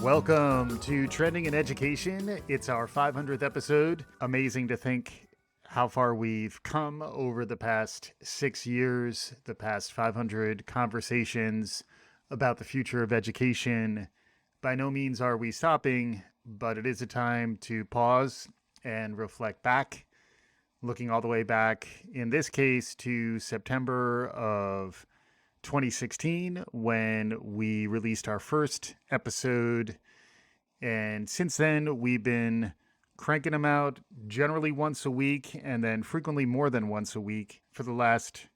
Welcome to Trending in Education. It's our 500th episode. Amazing to think how far we've come over the past 6 years, the past 500 conversations about the future of education. By no means are we stopping, but it is a time to pause and reflect back, looking all the way back, in this case, to September of 2016 when we released our first episode. And since then, we've been cranking them out generally once a week and then frequently more than once a week for the last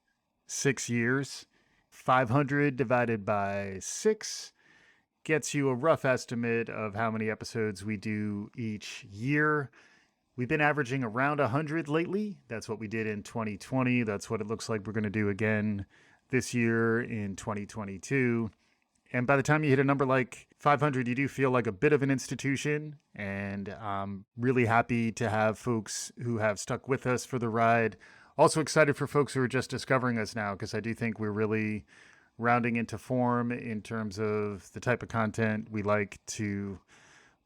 6 years. 500 divided by 6 gets you a rough estimate of how many episodes we do each year. We've been averaging around 100 lately. That's what we did in 2020. That's what it looks like we're going to do again this year in 2022. And by the time you hit a number like 500, you do feel like a bit of an institution. And I'm really happy to have folks who have stuck with us for the ride. Also excited for folks who are just discovering us now, because I do think we're really rounding into form in terms of the type of content we like to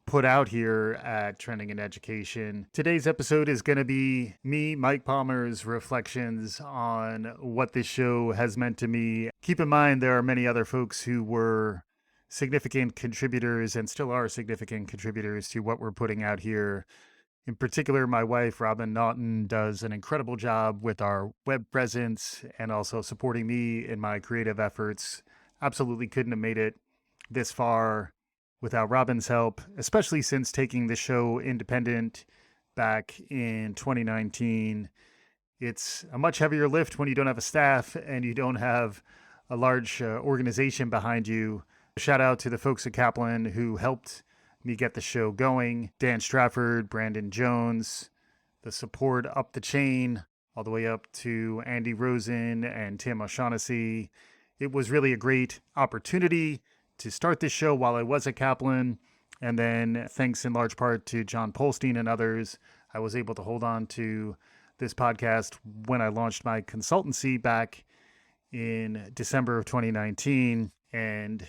put out here at Trending in Education. Today's episode is going to be me, Mike Palmer's reflections on what this show has meant to me. Keep in mind, there are many other folks who were significant contributors and still are significant contributors to what we're putting out here. In particular, my wife, Robin Naughton, does an incredible job with our web presence and also supporting me in my creative efforts. Absolutely couldn't have made it this far without Robin's help, especially since taking the show independent back in 2019. It's a much heavier lift when you don't have a staff and you don't have a large organization behind you. Shout out to the folks at Kaplan who helped me get the show going. Dan Strafford, Brandon Jones, the support up the chain, all the way up to Andy Rosen and Tim O'Shaughnessy. It was really a great opportunity to start this show while I was at Kaplan. And then thanks in large part to John Polstein and others, I was able to hold on to this podcast when I launched my consultancy back in December of 2019. And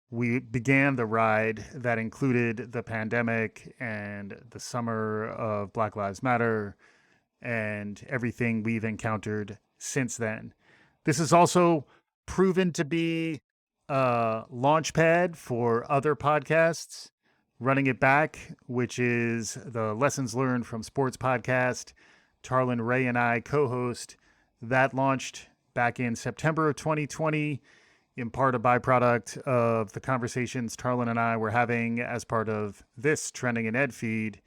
we began the ride that included the pandemic and the summer of Black Lives Matter and everything we've encountered since then. This has also proven to be a launch pad for other podcasts. Running It Back, which is the Lessons Learned from Sports podcast, Tarlin Ray and I co-host. That launched back in September of 2020, in part a byproduct of the conversations Tarlin and I were having as part of this Trending in Ed feed.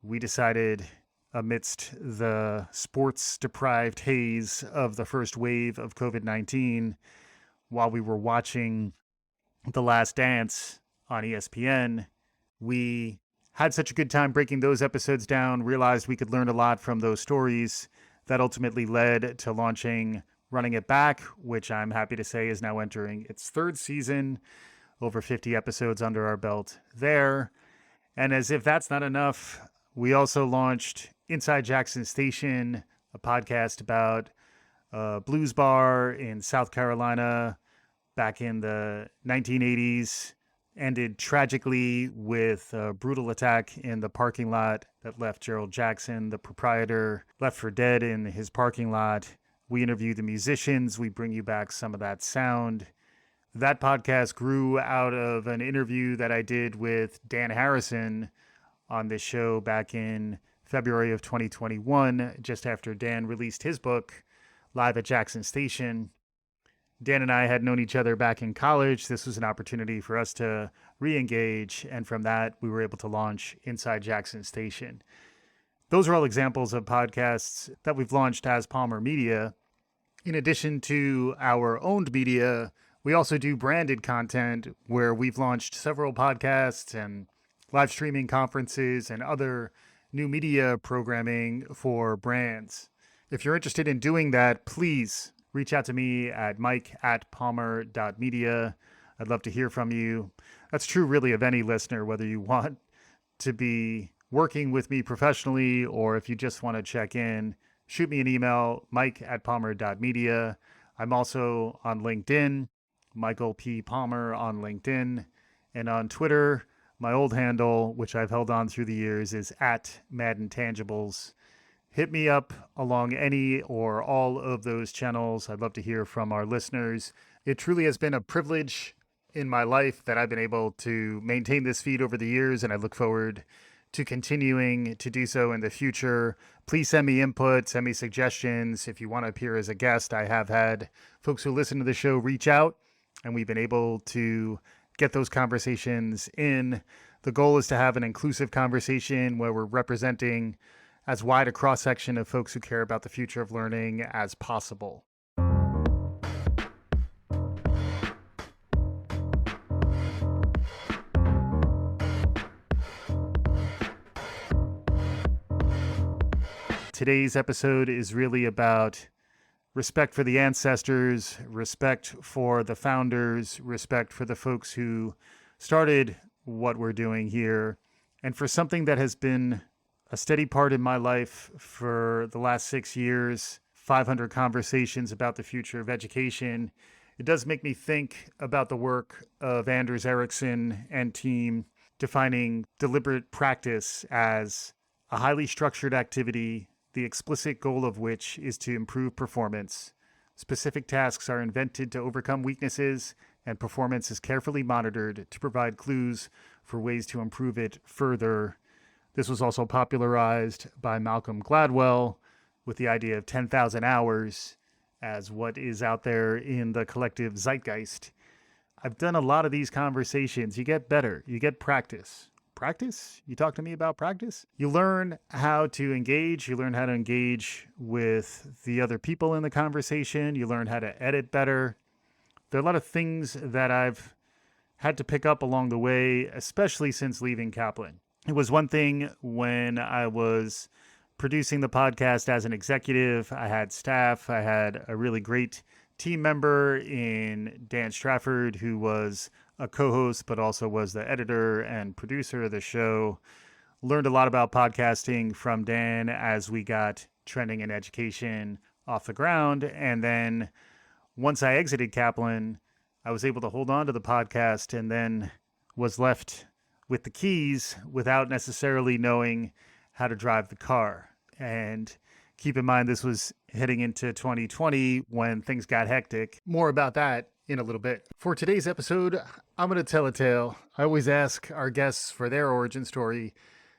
We decided, amidst the sports-deprived haze of the first wave of COVID-19, while we were watching The Last Dance on ESPN, we had such a good time breaking those episodes down, realized we could learn a lot from those stories. That ultimately led to launching Running It Back, which I'm happy to say is now entering its third season, over 50 episodes under our belt there. And as if that's not enough, we also launched Inside Jackson Station, a podcast about a blues bar in South Carolina back in the 1980s, ended tragically with a brutal attack in the parking lot that left Gerald Jackson, the proprietor, left for dead in his parking lot. We interview the musicians. We bring you back some of that sound. That podcast grew out of an interview that I did with Dan Harrison on this show back in February of 2021, just after Dan released his book, Live at Jackson Station. Dan and I had known each other back in college. This was an opportunity for us to re-engage, and from that, we were able to launch Inside Jackson Station. Those are all examples of podcasts that we've launched as Palmer Media. In addition to our owned media, we also do branded content where we've launched several podcasts and live streaming conferences and other new media programming for brands. If you're interested in doing that, please reach out to me at mike@palmer.media. I'd love to hear from you. That's true really of any listener, whether you want to be working with me professionally or if you just want to check in. Shoot me an email, mike@palmer.media. I'm also on LinkedIn, Michael P. Palmer on LinkedIn. And on Twitter, my old handle, which I've held on through the years, is at MadIntangibles. Hit me up along any or all of those channels. I'd love to hear from our listeners. It truly has been a privilege in my life that I've been able to maintain this feed over the years, and I look forward to continuing to do so in the future. Please send me input, send me suggestions. If you want to appear as a guest, I have had folks who listen to the show reach out, and we've been able to get those conversations in. The goal is to have an inclusive conversation where we're representing as wide a cross-section of folks who care about the future of learning as possible. Today's episode is really about respect for the ancestors, respect for the founders, respect for the folks who started what we're doing here, and for something that has been a steady part in my life for the last 6 years, 500 conversations about the future of education. It does make me think about the work of Anders Ericsson and team defining deliberate practice as a highly structured activity, the explicit goal of which is to improve performance. Specific tasks are invented to overcome weaknesses, and performance is carefully monitored to provide clues for ways to improve it further. This was also popularized by Malcolm Gladwell with the idea of 10,000 hours as what is out there in the collective zeitgeist. I've done a lot of these conversations. You get better. You get practice. Practice? You talk to me about practice? You learn how to engage. You learn how to engage with the other people in the conversation. You learn how to edit better. There are a lot of things that I've had to pick up along the way, especially since leaving Kaplan. It was one thing when I was producing the podcast as an executive. I had staff. I had a really great team member in Dan Strafford, who was a co-host, but also was the editor and producer of the show. Learned a lot about podcasting from Dan as we got Trending in Education off the ground. And then once I exited Kaplan, I was able to hold on to the podcast and then was left with the keys without necessarily knowing how to drive the car. And keep in mind, this was heading into 2020 when things got hectic. More about that in a little bit. For today's episode, I'm going to tell a tale. I always ask our guests for their origin story.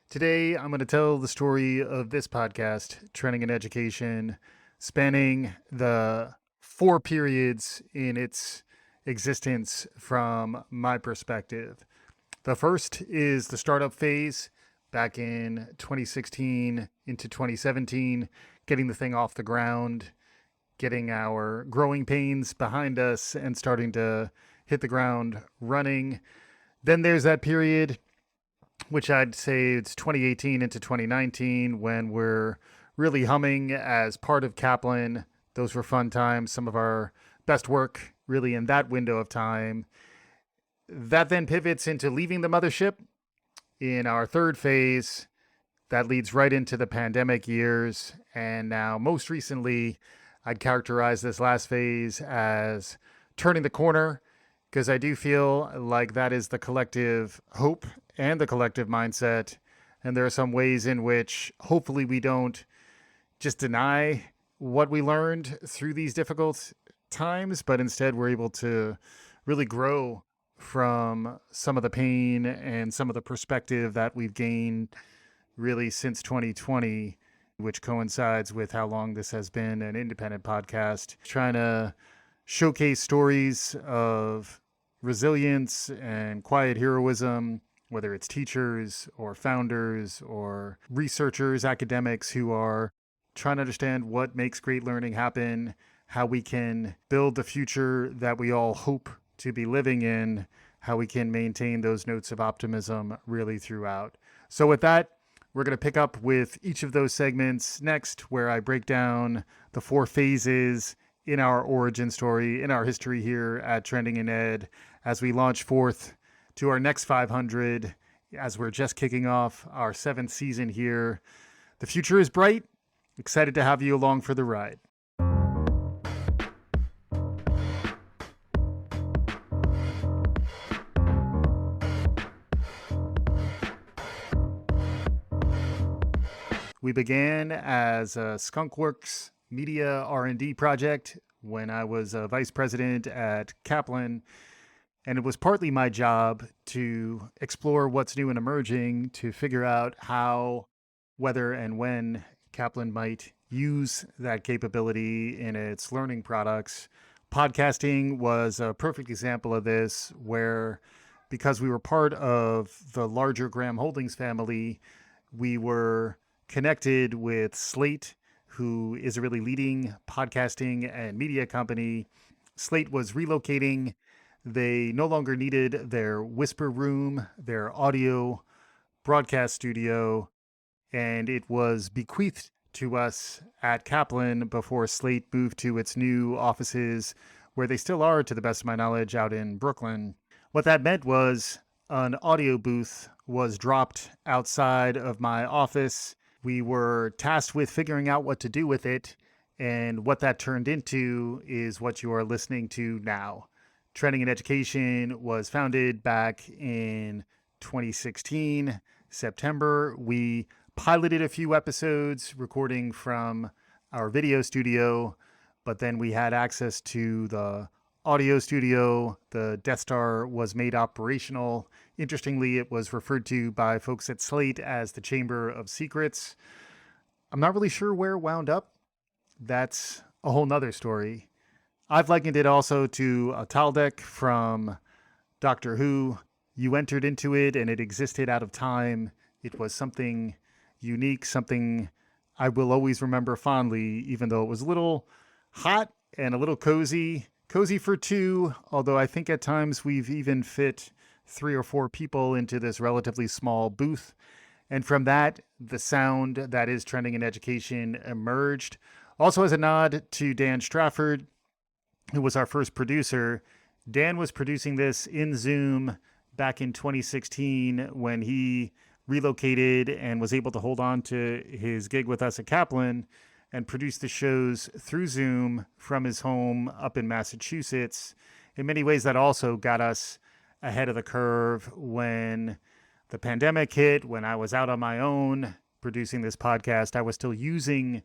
Today, I'm going to tell the story of this podcast, Trending in Education, spanning the 4 periods in its existence from my perspective. The first is the startup phase back in 2016 into 2017, getting the thing off the ground, getting our growing pains behind us and starting to hit the ground running. Then there's that period, which I'd say it's 2018 into 2019, when we're really humming as part of Kaplan. Those were fun times, some of our best work really in that window of time. That then pivots into leaving the mothership in our third phase. That leads right into the pandemic years. And now, most recently, I'd characterize this last phase as turning the corner, because I do feel like that is the collective hope and the collective mindset. And there are some ways in which hopefully we don't just deny what we learned through these difficult times, but instead we're able to really grow from some of the pain and some of the perspective that we've gained really since 2020, which coincides with how long this has been an independent podcast, trying to showcase stories of resilience and quiet heroism, whether it's teachers or founders or researchers, academics who are trying to understand what makes great learning happen, how we can build the future that we all hope to be living in, how we can maintain those notes of optimism really throughout. So with that, we're going to pick up with each of those segments next, where I break down the 4 phases in our origin story, in our history here at Trending in Ed, as we launch forth to our next 500, as we're just kicking off our 7th season here. The future is bright. Excited to have you along for the ride. We began as a skunkworks media R&D project when I was a vice president at Kaplan, and it was partly my job to explore what's new and emerging, to figure out how, whether, and when Kaplan might use that capability in its learning products. Podcasting was a perfect example of this, where because we were part of the larger Graham Holdings family, we were connected with Slate, who is a really leading podcasting and media company. Slate was relocating. They no longer needed their whisper room, their audio broadcast studio, and it was bequeathed to us at Kaplan before Slate moved to its new offices, where they still are, to the best of my knowledge, out in Brooklyn. What that meant was an audio booth was dropped outside of my office. We were tasked with figuring out what to do with it, and what that turned into is what you are listening to now. Trending in Education was founded back in 2016, September. We piloted a few episodes recording from our video studio, but then we had access to the audio studio. The Death Star was made operational. Interestingly, it was referred to by folks at Slate as the Chamber of Secrets. I'm not really sure where it wound up. That's a whole nother story. I've likened it also to a Taldeck from Doctor Who. You entered into it and it existed out of time. It was something unique, something I will always remember fondly, even though it was a little hot and a little cozy. Cozy for two, although I think at times we've even fit 3 or 4 people into this relatively small booth. And from that, the sound that is Trending in Education emerged. Also, as a nod to Dan Strafford, who was our first producer, Dan was producing this in Zoom back in 2016 when he relocated and was able to hold on to his gig with us at Kaplan and produce the shows through Zoom from his home up in Massachusetts. In many ways, that also got us ahead of the curve when the pandemic hit, when I was out on my own producing this podcast. I was still using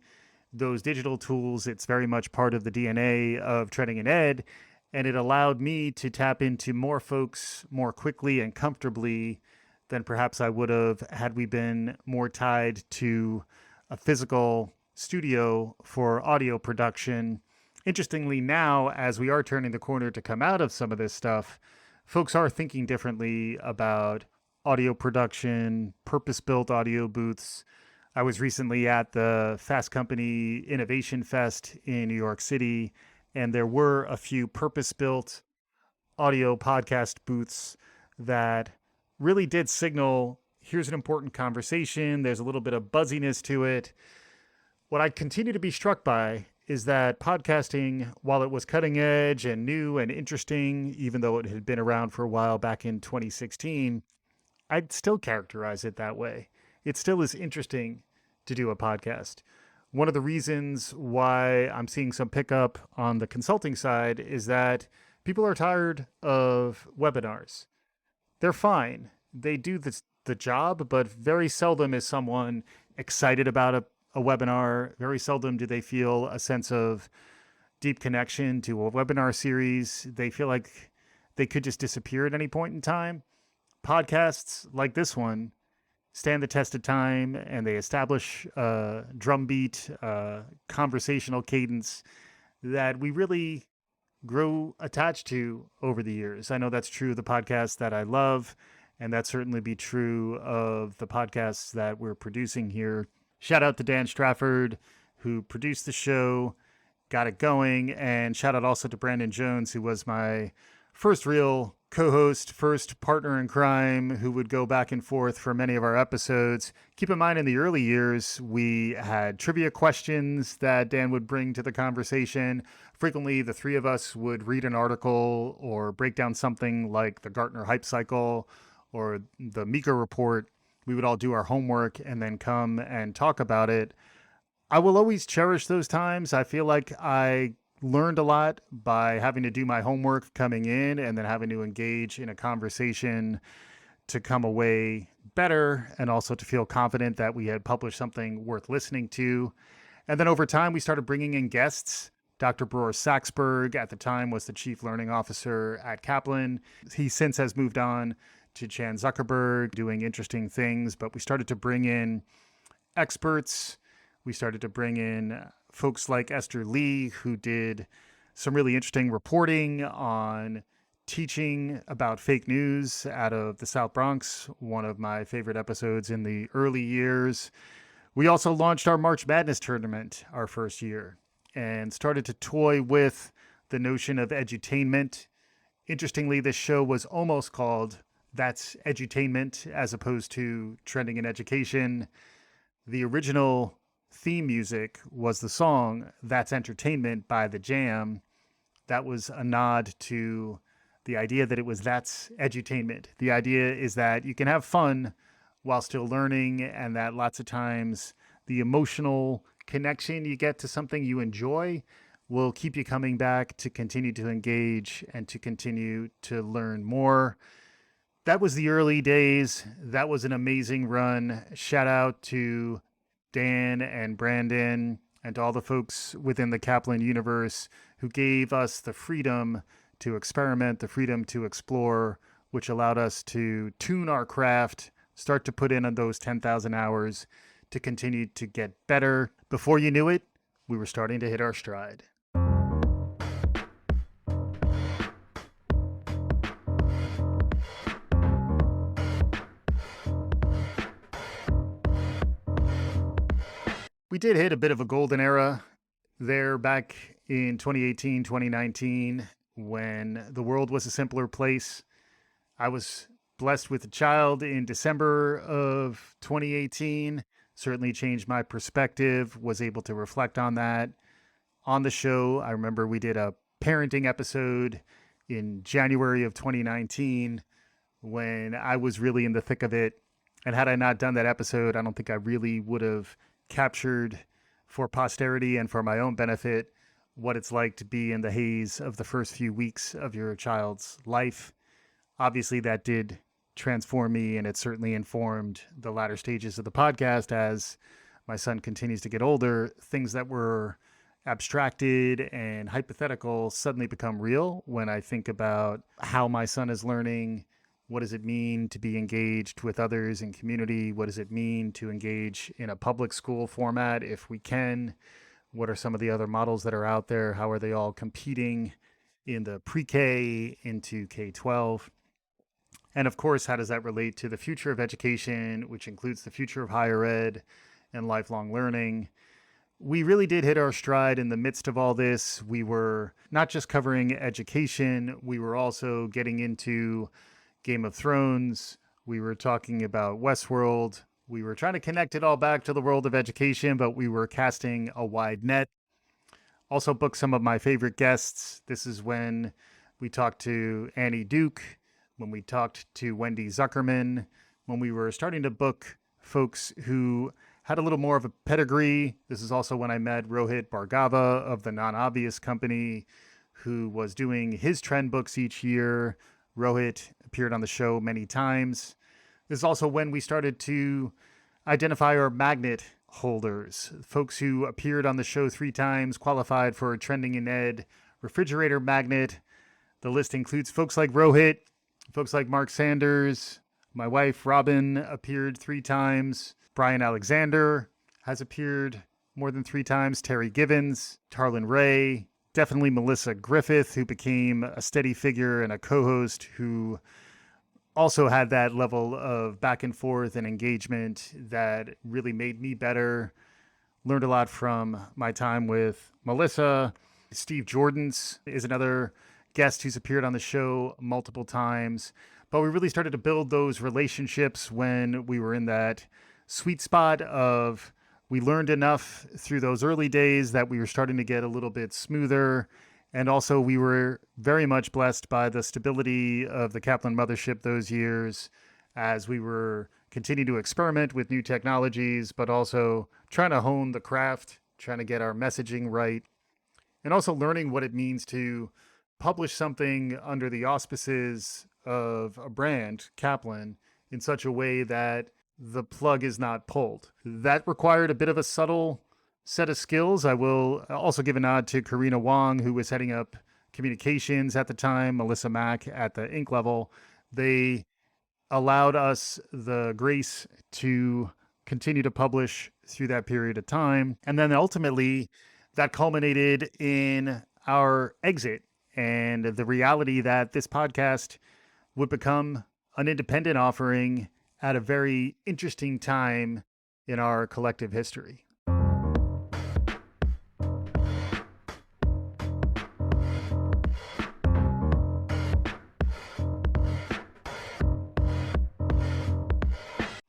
those digital tools. It's very much part of the DNA of Trending in Ed, and it allowed me to tap into more folks more quickly and comfortably than perhaps I would have had we been more tied to a physical studio for audio production. Interestingly, now, as we are turning the corner to come out of some of this stuff, folks are thinking differently about audio production, purpose-built audio booths. I was recently at the Fast Company Innovation Fest in New York City, and there were a few purpose-built audio podcast booths that really did signal, here's an important conversation, there's a little bit of buzziness to it. What I continue to be struck by is that podcasting, while it was cutting edge and new and interesting, even though it had been around for a while back in 2016, I'd still characterize it that way. It still is interesting to do a podcast. One of the reasons why I'm seeing some pickup on the consulting side is that people are tired of webinars. They're fine. They do the job, but very seldom is someone excited about a webinar. Very seldom do they feel a sense of deep connection to a webinar series. They feel like they could just disappear at any point in time. Podcasts like this one stand the test of time, and they establish a drumbeat, conversational cadence that we really grow attached to over the years. I know that's true of the podcasts that I love, and that certainly be true of the podcasts that we're producing here. Shout out to Dan Strafford, who produced the show, got it going, and shout out also to Brandon Jones, who was my first real co-host, first partner in crime, who would go back and forth for many of our episodes. Keep in mind, in the early years, we had trivia questions that Dan would bring to the conversation. Frequently, the three of us would read an article or break down something like the Gartner Hype Cycle or the Meeker Report. We would all do our homework and then come and talk about it. I will always cherish those times. I feel like I learned a lot by having to do my homework coming in and then having to engage in a conversation to come away better and also to feel confident that we had published something worth listening to. And then over time, we started bringing in guests. Dr. Bror Saxberg at the time was the chief learning officer at Kaplan. He since has moved on to Chan Zuckerberg, doing interesting things, but we started to bring in experts. We started to bring in folks like Esther Lee, who did some really interesting reporting on teaching about fake news out of the South Bronx, one of my favorite episodes in the early years. We also launched our March Madness tournament our first year and started to toy with the notion of edutainment. Interestingly, this show was almost called That's Edutainment as opposed to Trending in Education. The original theme music was the song That's Entertainment by The Jam. That was a nod to the idea that it was that's edutainment. The idea is that you can have fun while still learning, and that lots of times the emotional connection you get to something you enjoy will keep you coming back to continue to engage and to continue to learn more. That was the early days. That was an amazing run. Shout out to Dan and Brandon and to all the folks within the Kaplan universe who gave us the freedom to experiment, the freedom to explore, which allowed us to tune our craft, start to put in on those 10,000 hours to continue to get better. Before you knew it, we were starting to hit our stride. We did hit a bit of a golden era there back in 2018, 2019, when the world was a simpler place. I was blessed with a child in December of 2018, certainly changed my perspective, was able to reflect on that on the show. I remember we did a parenting episode in January of 2019 when I was really in the thick of it. And had I not done that episode, I don't think I really would have captured for posterity and for my own benefit what it's like to be in the haze of the first few weeks of your child's life. Obviously, that did transform me, and it certainly informed the latter stages of the podcast as my son continues to get older. Things that were abstracted and hypothetical suddenly become real when I think about how my son is learning. What does it mean to be engaged with others in community? What does it mean to engage in a public school format if we can? What are some of the other models that are out there? How are they all competing in the pre-K into K-12? And of course, how does that relate to the future of education, which includes the future of higher ed and lifelong learning? We really did hit our stride in the midst of all this. We were not just covering education, we were also getting into Game of Thrones. We were talking about Westworld. We were trying to connect it all back to the world of education, but we were casting a wide net. Also booked some of my favorite guests. This is when we talked to Annie Duke, when we talked to Wendy Zuckerman, when we were starting to book folks who had a little more of a pedigree. This is also when I met Rohit Bhargava of the Non-Obvious Company, who was doing his trend books each year. Rohit appeared on the show many times. This is also when we started to identify our magnet holders, folks who appeared on the show 3 times, qualified for a Trending in Ed refrigerator magnet. The list includes folks like Rohit, folks like Mark Sanders. My wife, Robin, appeared 3 times. Brian Alexander has appeared more than 3 times. Terry Givens, Tarlin Ray, definitely Melissa Griffith, who became a steady figure and a co-host who also had that level of back and forth and engagement that really made me better. Learned a lot from my time with Melissa. Steve Jordans is another guest who's appeared on the show multiple times. But we really started to build those relationships when we were in that sweet spot of we learned enough through those early days that we were starting to get a little bit smoother. And also we were very much blessed by the stability of the Kaplan mothership those years as we were continuing to experiment with new technologies, but also trying to hone the craft, trying to get our messaging right, and also learning what it means to publish something under the auspices of a brand, Kaplan, in such a way that the plug is not pulled. That required a bit of a subtle set of skills. I will also give a nod to Karina Wong, who was heading up communications at the time, Melissa Mack at the Inc. level. They allowed us the grace to continue to publish through that period of time. And then ultimately, that culminated in our exit and the reality that this podcast would become an independent offering at a very interesting time in our collective history.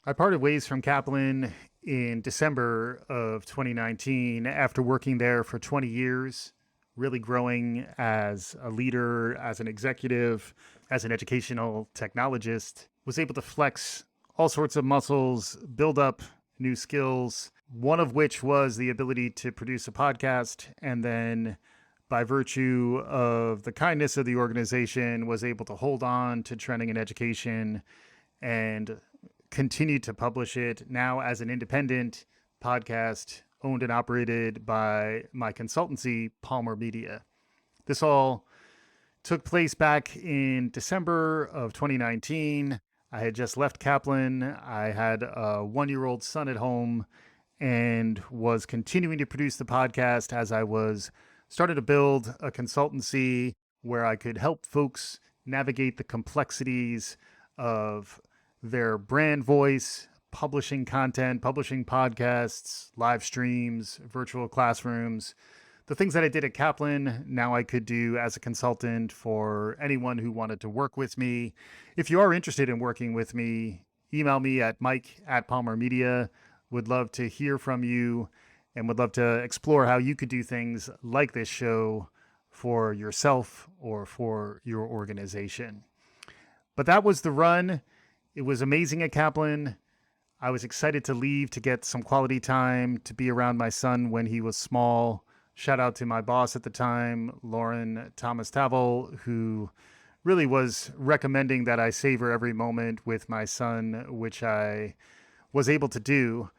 I parted ways from Kaplan in December of 2019 after working there for 20 years, really growing as a leader, as an executive, as an educational technologist, was able to flex all sorts of muscles, build up new skills, one of which was the ability to produce a podcast, and then by virtue of the kindness of the organization, was able to hold on to trending in education and continue to publish it now as an independent podcast owned and operated by my consultancy, Palmer Media. This all took place back in December of 2019. I had just left Kaplan. I had a 1-year-old son at home and was continuing to produce the podcast as I was starting to build a consultancy where I could help folks navigate the complexities of their brand voice, publishing content, publishing podcasts, live streams, virtual classrooms. The things that I did at Kaplan, now I could do as a consultant for anyone who wanted to work with me. If you are interested in working with me, email me at mike@palmermedia. Would love to hear from you and would love to explore how you could do things like this show for yourself or for your organization. But that was the run. It was amazing at Kaplan. I was excited to leave to get some quality time, to be around my son when he was small. Shout out to my boss at the time, Lauren Thomas Tavel, who really was recommending that I savor every moment with my son, which I was able to do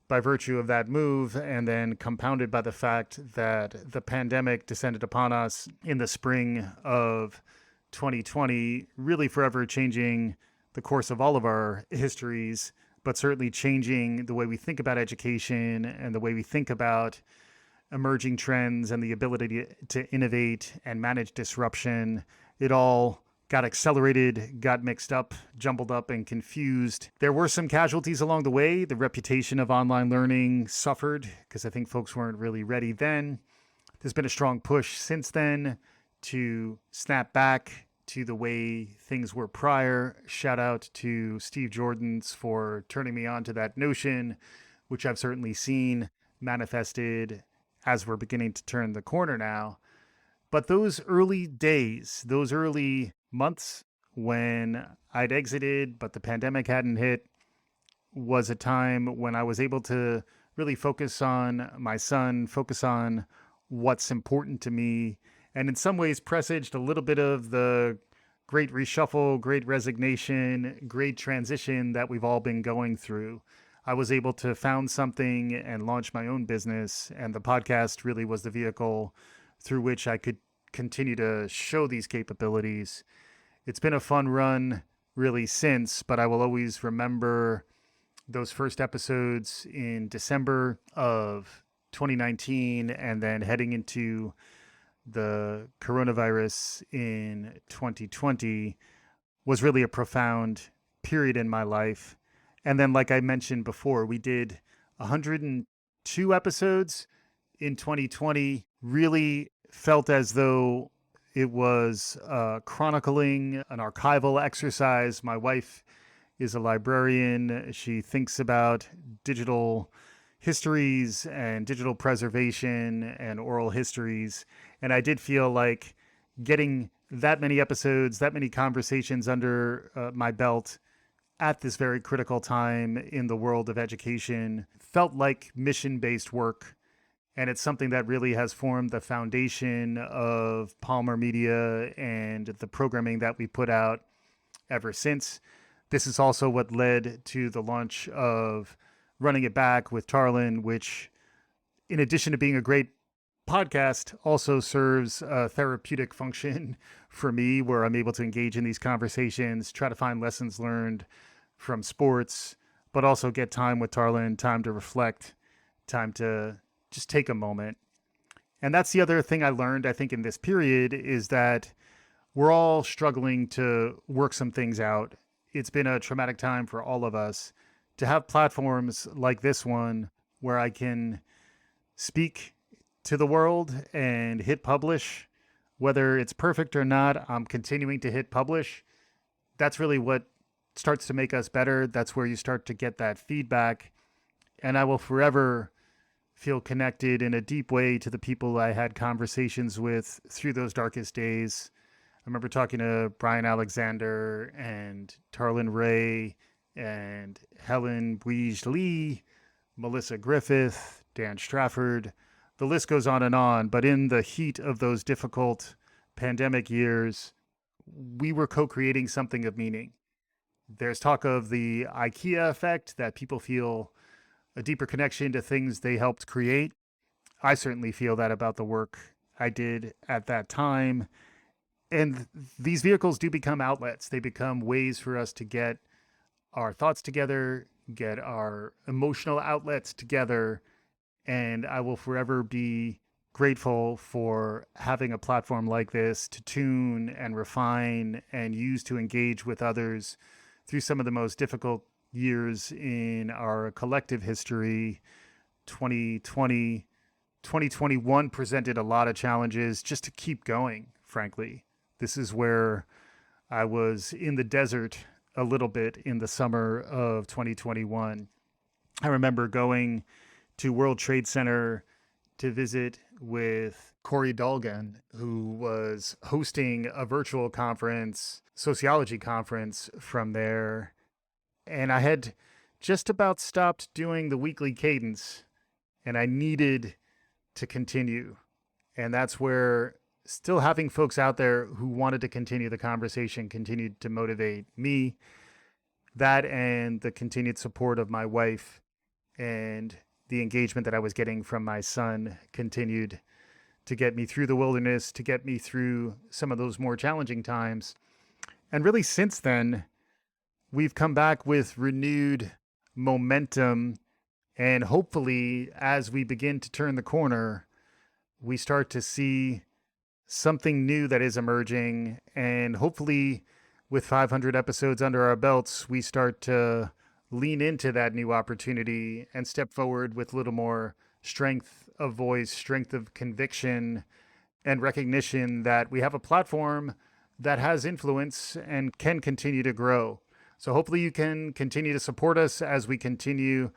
by virtue of that move, and then compounded by the fact that the pandemic descended upon us in the spring of 2020, really forever changing the course of all of our histories, but certainly changing the way we think about education and the way we think about emerging trends and the ability to innovate and manage disruption. It all got accelerated, got mixed up, jumbled up, and confused. There were some casualties along the way. The reputation of online learning suffered because I think folks weren't really ready then. There's been a strong push since then to snap back to the way things were prior. Shout out to Steve Jordans for turning me on to that notion, which I've certainly seen manifested as we're beginning to turn the corner now. But those early days, those early months when I'd exited, but the pandemic hadn't hit, was a time when I was able to really focus on my son, focus on what's important to me, and in some ways presaged a little bit of the great reshuffle, great resignation, great transition that we've all been going through. I was able to found something and launch my own business, and the podcast really was the vehicle through which I could continue to show these capabilities. It's been a fun run really since, but I will always remember those first episodes in December of 2019 and then heading into the coronavirus in 2020 was really a profound period in my life. And then, like I mentioned before, we did 102 episodes in 2020. Really felt as though it was chronicling an archival exercise. My wife is a librarian. She thinks about digital histories and digital preservation and oral histories. And I did feel like getting that many episodes, that many conversations under my belt at this very critical time in the world of education felt like mission-based work. And it's something that really has formed the foundation of Palmer Media and the programming that we put out ever since. This is also what led to the launch of Running It Back with Tarlin, which, in addition to being a great podcast, also serves a therapeutic function for me, where I'm able to engage in these conversations, try to find lessons learned from sports, but also get time with Tarlin, time to reflect, time to just take a moment. And that's the other thing I learned, I think, in this period, is that we're all struggling to work some things out. It's been a traumatic time for all of us. To have platforms like this one where I can speak to the world and hit publish, whether it's perfect or not, I'm continuing to hit publish. That's really what starts to make us better. That's where you start to get that feedback. And I will forever feel connected in a deep way to the people I had conversations with through those darkest days. I remember talking to Brian Alexander and Tarlin Ray and Helen Buige Lee, Melissa Griffith, Dan Strafford. The list goes on and on. But in the heat of those difficult pandemic years, we were co-creating something of meaning. There's talk of the IKEA effect, that people feel a deeper connection to things they helped create. I certainly feel that about the work I did at that time. And these vehicles do become outlets. They become ways for us to get our thoughts together, get our emotional outlets together. And I will forever be grateful for having a platform like this to tune and refine and use to engage with others through some of the most difficult years in our collective history. 2020, 2021 presented a lot of challenges just to keep going, frankly. This is where I was in the desert a little bit in the summer of 2021. I remember going to World Trade Center to visit with Corey Dolgan, who was hosting a virtual conference, sociology conference from there. And I had just about stopped doing the weekly cadence, and I needed to continue. And that's where still having folks out there who wanted to continue the conversation continued to motivate me. That and the continued support of my wife and the engagement that I was getting from my son continued to get me through the wilderness, to get me through some of those more challenging times. And really since then, we've come back with renewed momentum. And hopefully, as we begin to turn the corner, we start to see something new that is emerging. And hopefully, with 500 episodes under our belts, we start to lean into that new opportunity and step forward with a little more strength of voice, strength of conviction, and recognition that we have a platform that has influence and can continue to grow. So hopefully you can continue to support us as we continue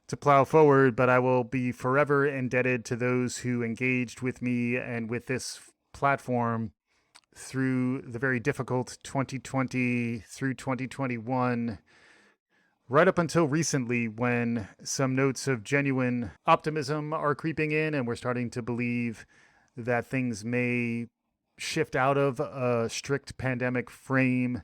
to plow forward, but I will be forever indebted to those who engaged with me and with this platform through the very difficult 2020 through 2021, right up until recently, when some notes of genuine optimism are creeping in and we're starting to believe that things may shift out of a strict pandemic frame.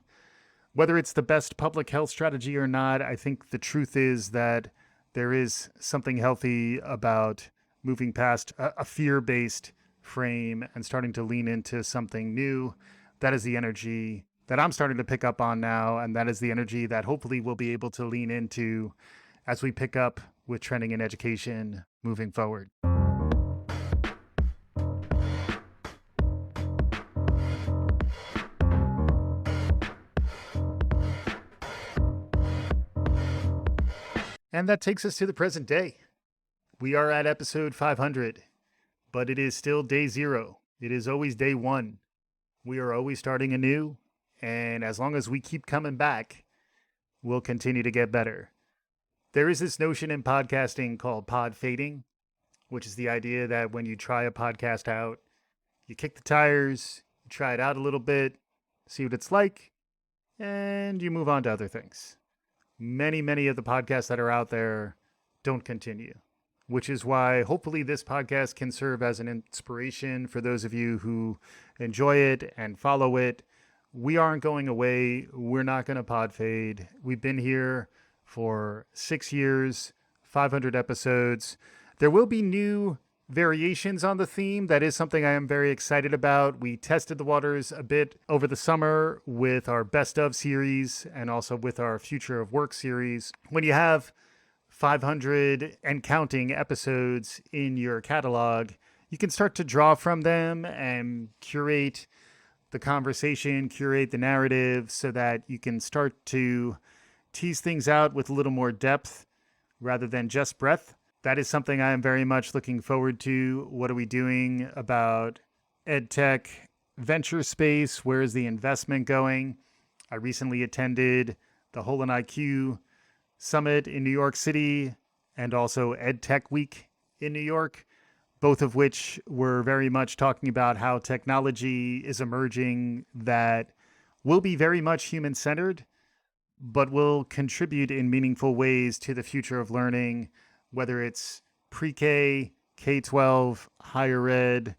Whether it's the best public health strategy or not, I think the truth is that there is something healthy about moving past a fear-based frame and starting to lean into something new. That is the energy that I'm starting to pick up on now, and that is the energy that hopefully we'll be able to lean into as we pick up with trending in education moving forward. And that takes us to the present day. We are at episode 500, but it is still day 0. It is always day 1. We are always starting anew, and as long as we keep coming back, we'll continue to get better. There is this notion in podcasting called pod fading, which is the idea that when you try a podcast out, you kick the tires, you try it out a little bit, see what it's like, and you move on to other things. Many of the podcasts that are out there don't continue, which is why hopefully this podcast can serve as an inspiration for those of you who enjoy it and follow it, We aren't going away. We're not going to pod fade. We've been here for 6 years, 500 episodes. There will be new variations on the theme. That is something I am very excited about. We tested the waters a bit over the summer with our Best of series and also with our Future of Work series. When you have 500 and counting episodes in your catalog, you can start to draw from them and curate the conversation, curate the narrative so that you can start to tease things out with a little more depth rather than just breadth. That is something I am very much looking forward to. What are we doing about EdTech venture space? Where is the investment going? I recently attended the Hole and IQ Summit in New York City and also EdTech Week in New York, both of which were very much talking about how technology is emerging that will be very much human-centered, but will contribute in meaningful ways to the future of learning, whether it's pre-K, K-12, higher ed,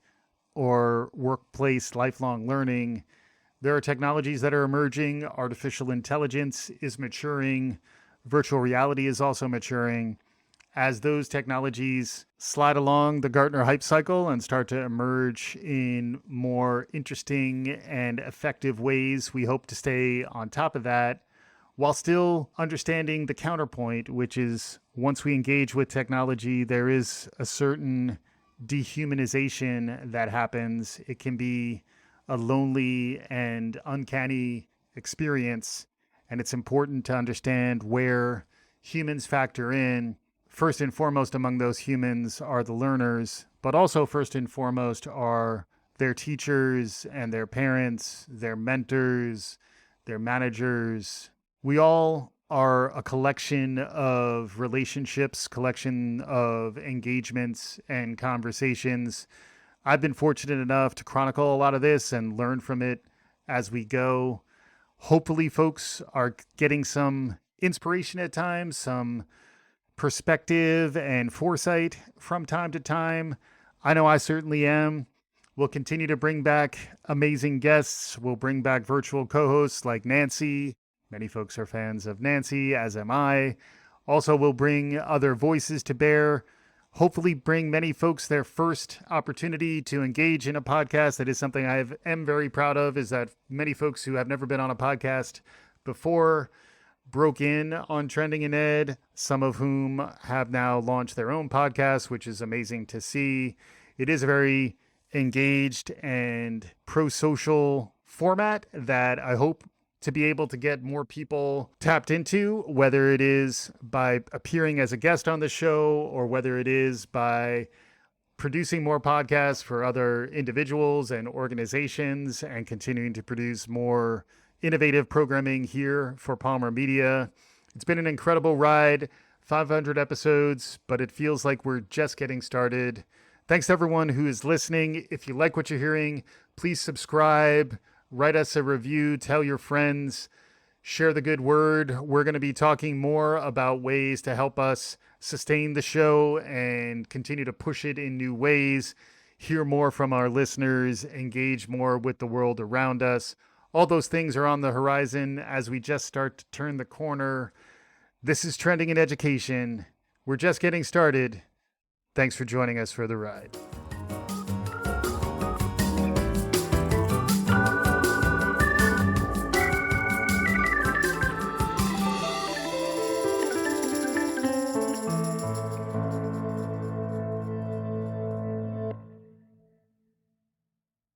or workplace lifelong learning. There are technologies that are emerging. Artificial intelligence is maturing. Virtual reality is also maturing. As those technologies slide along the Gartner hype cycle and start to emerge in more interesting and effective ways, we hope to stay on top of that while still understanding the counterpoint, which is once we engage with technology, there is a certain dehumanization that happens. It can be a lonely and uncanny experience, and it's important to understand where humans factor in. First and foremost among those humans are the learners, but also first and foremost are their teachers and their parents, their mentors, their managers. We all are a collection of relationships, collection of engagements and conversations. I've been fortunate enough to chronicle a lot of this and learn from it as we go. Hopefully, folks are getting some inspiration at times, some perspective and foresight from time to time. I know I certainly am. We'll continue to bring back amazing guests. We'll bring back virtual co-hosts like Nancy. Many folks are fans of Nancy, as am I. Also, we'll bring other voices to bear. Hopefully bring many folks their first opportunity to engage in a podcast. That is something I am very proud of, is that many folks who have never been on a podcast before broke in on Trending in Ed, some of whom have now launched their own podcasts, which is amazing to see. It is a very engaged and pro-social format that I hope to be able to get more people tapped into, whether it is by appearing as a guest on the show or whether it is by producing more podcasts for other individuals and organizations and continuing to produce more innovative programming here for Palmer Media. It's been an incredible ride, 500 episodes, but it feels like we're just getting started. Thanks to everyone who is listening. If you like what you're hearing, please subscribe, write us a review, tell your friends, share the good word. We're going to be talking more about ways to help us sustain the show and continue to push it in new ways, hear more from our listeners, engage more with the world around us. All those things are on the horizon as we just start to turn the corner. This is Trending in Education. We're just getting started. Thanks for joining us for the ride.